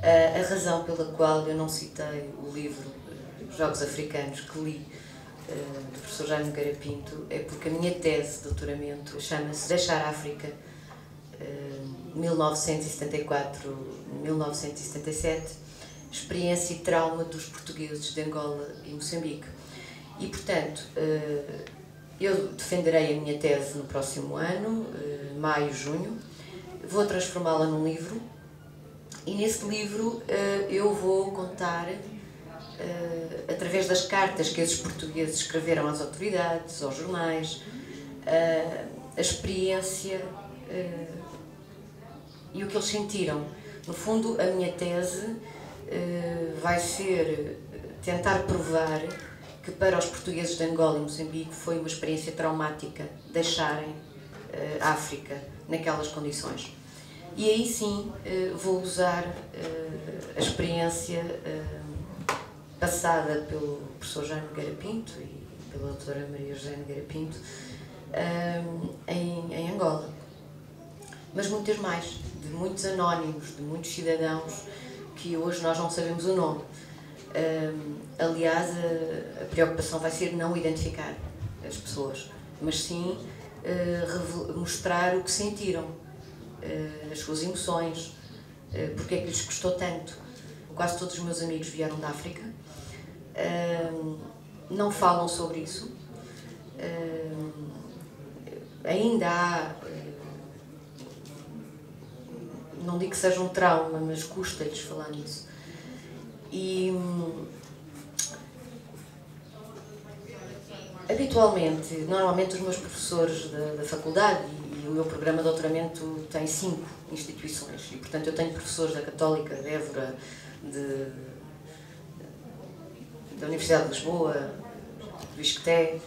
A razão pela qual eu não citei o livro Jogos Africanos que li do professor Jaime Nogueira Pinto é porque a minha tese de doutoramento chama-se Deixar a África 1974-1977, experiência e trauma dos portugueses de Angola e Moçambique. E, portanto, eu defenderei a minha tese no próximo ano, maio, junho, vou transformá-la num livro e nesse livro eu vou contar, através das cartas que esses portugueses escreveram às autoridades, aos jornais, a experiência e o que eles sentiram. No fundo, a minha tese vai ser tentar provar que para os portugueses de Angola e Moçambique foi uma experiência traumática deixarem a África naquelas condições. E aí sim vou usar a experiência passada pelo professor Jaime Nogueira Pinto e pela doutora Maria José Nogueira Pinto em Angola. Mas muitas mais, de muitos anónimos, de muitos cidadãos que hoje nós não sabemos o nome. Aliás, a preocupação vai ser não identificar as pessoas, mas sim mostrar o que sentiram, as suas emoções, porque é que lhes custou tanto. Quase todos os meus amigos vieram da África, não falam sobre isso, ainda há, não digo que seja um trauma, mas custa-lhes falar nisso. E habitualmente, normalmente os meus professores da faculdade e o meu programa de doutoramento tem 5 instituições e, portanto, eu tenho professores da Católica, de Évora, da Universidade de Lisboa, do ISCTE,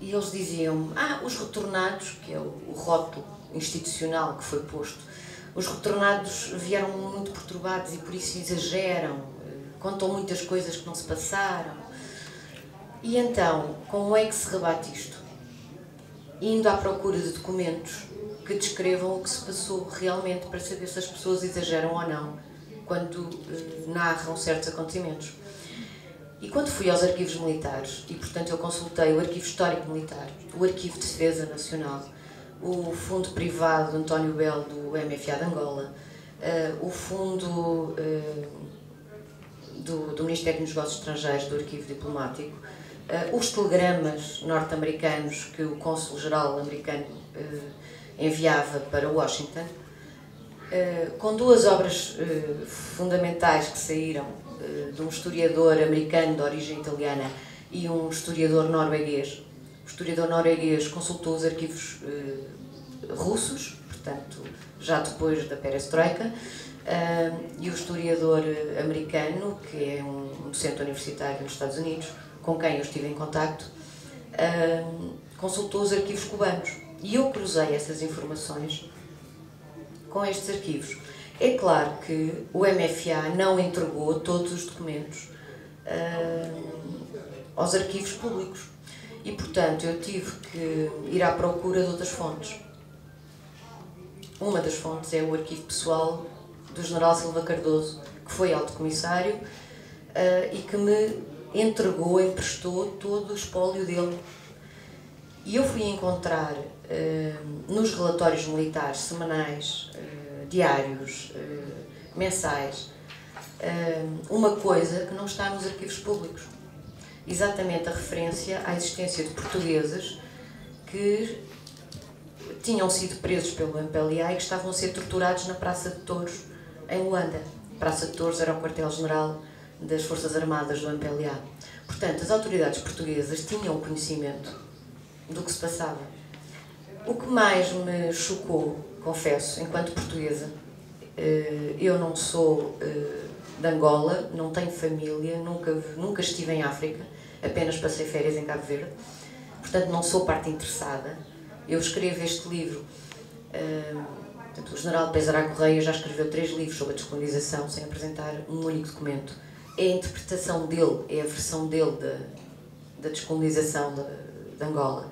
e eles diziam-me, os retornados, que é o rótulo institucional que foi posto, os retornados vieram muito perturbados e por isso exageram, contam muitas coisas que não se passaram. E então, como é que se rebate isto? Indo à procura de documentos que descrevam o que se passou realmente para saber se as pessoas exageram ou não quando narram certos acontecimentos. E quando fui aos arquivos militares, e portanto eu consultei o Arquivo Histórico Militar, o Arquivo de Defesa Nacional, o Fundo Privado António Belo do MFA de Angola, o Fundo do Ministério dos Negócios Estrangeiros, do Arquivo Diplomático, os telegramas norte-americanos que o cônsul-geral americano enviava para Washington, com 2 obras fundamentais que saíram de um historiador americano de origem italiana e um historiador norueguês. O historiador norueguês consultou os arquivos russos, portanto, já depois da perestroika, e o historiador americano, que é um docente universitário nos Estados Unidos, com quem eu estive em contacto, consultou os arquivos cubanos. E eu cruzei essas informações com estes arquivos. É claro que o MFA não entregou todos os documentos aos arquivos públicos e, portanto, eu tive que ir à procura de outras fontes. Uma das fontes é o arquivo pessoal do general Silva Cardoso, que foi alto comissário e que me emprestou todo o espólio dele. E eu fui encontrar nos relatórios militares semanais, diários, mensais, uma coisa que não está nos arquivos públicos. Exatamente a referência à existência de portugueses que tinham sido presos pelo MPLA e que estavam a ser torturados na Praça de Touros, em Luanda. Praça de Touros era o quartel-general das Forças Armadas do MPLA. Portanto, as autoridades portuguesas tinham conhecimento do que se passava. O que mais me chocou, confesso, enquanto portuguesa, eu não sou de Angola, não tenho família, nunca estive em África, apenas passei férias em Cabo Verde, portanto não sou parte interessada. Eu escrevo este livro, portanto, o general Pesará Correia já escreveu 3 livros sobre a descolonização sem apresentar um único documento. É a interpretação dele, é a versão dele da descolonização de Angola.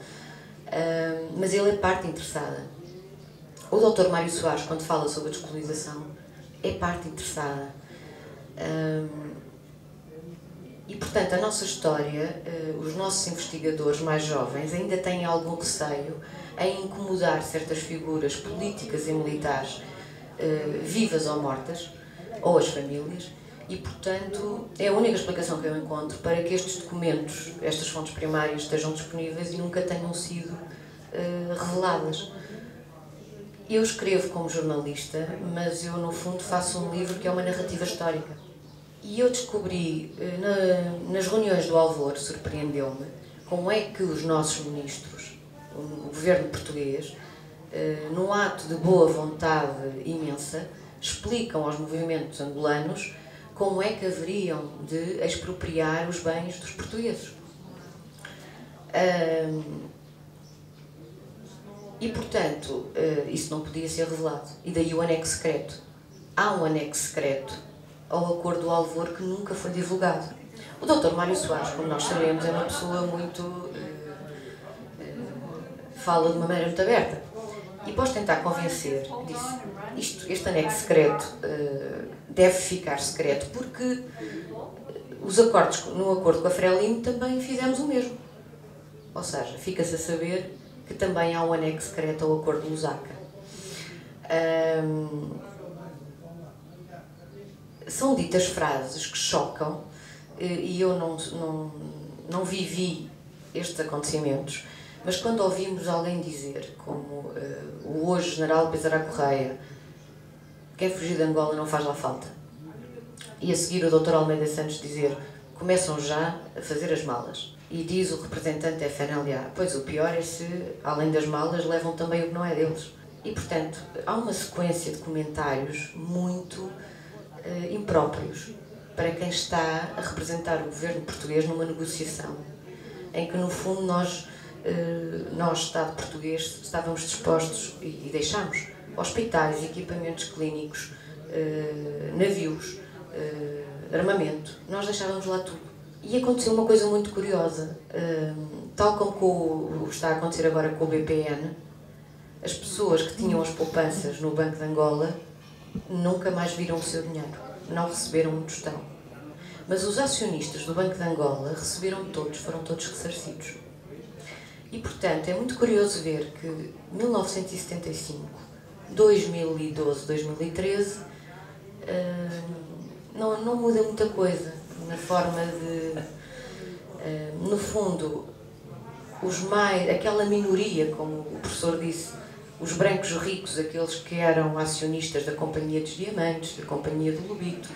Mas ele é parte interessada. O Dr. Mário Soares, quando fala sobre a descolonização, é parte interessada. E, portanto, a nossa história, os nossos investigadores mais jovens ainda têm algum receio em incomodar certas figuras políticas e militares, vivas ou mortas, ou as famílias, e, portanto, é a única explicação que eu encontro para que estes documentos, estas fontes primárias, estejam disponíveis e nunca tenham sido reveladas. Eu escrevo como jornalista, mas eu, no fundo, faço um livro que é uma narrativa histórica. E eu descobri, nas reuniões do Alvor, surpreendeu-me, como é que os nossos ministros, o governo português, num ato de boa vontade imensa, explicam aos movimentos angolanos como é que haveriam de expropriar os bens dos portugueses. E, portanto, isso não podia ser revelado. E daí o anexo secreto. Há um anexo secreto ao Acordo do Alvor que nunca foi divulgado. O Dr. Mário Soares, como nós sabemos, é uma pessoa muito... fala de uma maneira muito aberta. E após tentar convencer, disse, este anexo secreto deve ficar secreto porque os acordos, no acordo com a Frelimo também fizemos o mesmo. Ou seja, fica-se a saber que também há um anexo secreto ao acordo de Lusaka. São ditas frases que chocam, e eu não vivi estes acontecimentos, mas quando ouvimos alguém dizer, como o hoje general Bezerra Correia, quem fugir de Angola não faz lá falta, e a seguir o Dr. Almeida Santos dizer, começam já a fazer as malas. E diz o representante da FNLA, pois o pior é se, além das malas, levam também o que não é deles. E, portanto, há uma sequência de comentários muito impróprios para quem está a representar o governo português numa negociação, em que, no fundo, nós, Estado português, estávamos dispostos e deixámos hospitais, equipamentos clínicos, navios, armamento, nós deixávamos lá tudo. E aconteceu uma coisa muito curiosa, tal como está a acontecer agora com o BPN, as pessoas que tinham as poupanças no Banco de Angola nunca mais viram o seu dinheiro, não receberam um tostão. Mas os acionistas do Banco de Angola receberam todos, foram todos ressarcidos. E, portanto, é muito curioso ver que 1975, 2012, 2013, não muda muita coisa na forma de, no fundo, aquela minoria, como o professor disse, os brancos ricos, aqueles que eram acionistas da Companhia dos Diamantes, da Companhia do Lobito,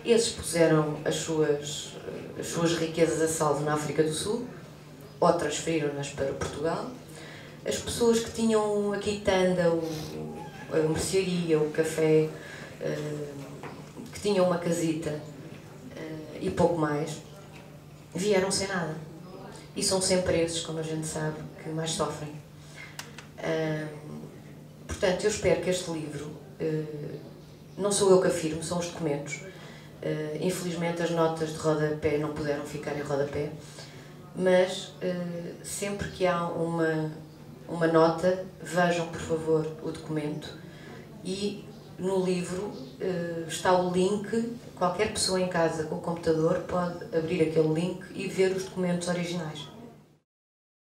esses puseram as suas riquezas a salvo na África do Sul, ou transferiram-nas para Portugal. As pessoas que tinham a quitanda, a mercearia, o café, que tinham uma casita e pouco mais, vieram sem nada. E são sempre esses, como a gente sabe, que mais sofrem. Portanto, eu espero que este livro, não sou eu que afirmo, são os documentos. Infelizmente as notas de rodapé não puderam ficar em rodapé, mas sempre que há uma nota, vejam por favor o documento, e no livro está o link. Qualquer pessoa em casa com o computador pode abrir aquele link e ver os documentos originais.